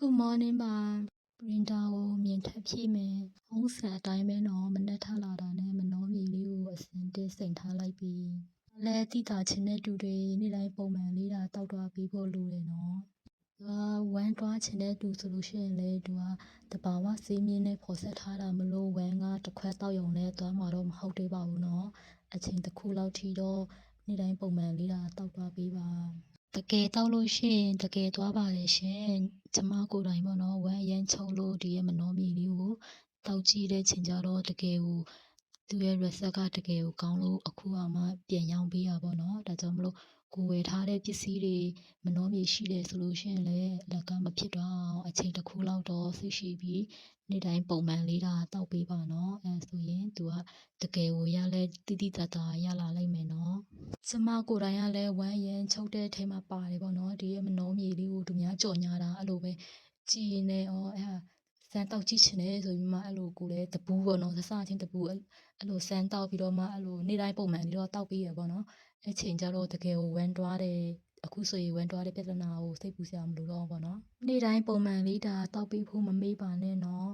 Good morning ပါ printer ကိုမြင်ထပ်ဖြည့်မယ်။ဟုံးစံအတိုင်းပဲနော်မနက်ထလာတာနဲ့မနှောမြေလေးကိုအစင်တစ်စိန်ထားလိုက်ပြီ။လဲတိတာချင်းတဲ့တူတွေနေ့တိုင်းပုံမှန်လေးတာတောက်သွားပြီးဖို့လိုတယ်နော်။ဝမ်းတွားချင်တဲ့တူဆိုလို့ရှိရင်လေသူကတဘာဝစေးမြင့်နဲ့ဖော်ဆက်ထားတာမလို့ဝမ်းကတစ်ခွက်တောက်ရုံနဲ့သွားမှာတော့မဟုတ်သေးပါဘူးနော်။အချိန်တစ်ခုလောက်ထိတော့နေ့တိုင်းပုံမှန်လေးတာတောက်သွားပြီးပါ။တကယ်တောက်လို့ရှိရင်တကယ်သွားပါလေရှင်။ကျမကိုယ်တိုင်ပေါ့နော်ဝမ်းအရမ်းချုပ်လို့ဒီရဲ့မနှောမြေလေးကိုတောက်ကြည့်တဲ့ချိန်ကျတော့တကယ်ကိုသူရဲ့ result ကတကယ်ကိုကောင်းလို့အခုမှပြန်ရောင်းပေးရပါတော့။ဒါကြောင့်မလို့ကိုဝယ်ထားတဲ့ပစ္စည်းတွေမနှောမြေရှိတယ်ဆိုလို့ရှိရင်လည်းလက်ကမဖြစ်တော့အောင်အချိန်တစ်ခုလောက်တော့ဆိတ်ရှိပြီးနေ့တိုင်းပုံမှန်လေးတာတောက်ပေးပါနော်။အဲဆိုရင်သူကတကယ်ကိုရလဲတိတိတတ်တာရလာလိမ့်မယ်နော်။ကျမကိုယ်တိုင်ကလည်းဝမ်းအရမ်းချုပ်တဲ့အထဲမှာပါတယ်ပေါ့နော်။ဒီရဲ့မနှောမြေလေးကိုသူများကြော်ညာတာအဲ့လိုပဲကြည်နေစမ်းတောက်ကြည့်ချင်တယ်ဆိုပြီးမှအဲ့လိုကိုလည်းတပူးပေါ့နော်စချင်းတပူးအဲ့လိုစမ်းတောက်ပြီးတော့မှအဲ့လိုနေ့တိုင်းပုံမှန်လေးတော့တောက်ပေးရပေါ့နော်အဲ့ချိန်ကျတော့တကယ်ကိုဝမ်းတွားတယ်အခုဆိုရင်ဝမ်းတွားတဲ့ပြဿနာကိုစိတ်ပူစရာမလိုတော့ဘူးပေါ့နော်နေ့တိုင်းပုံမှန်လေးဒါတောက်ပေးဖို့မမေ့ပါနဲ့နော်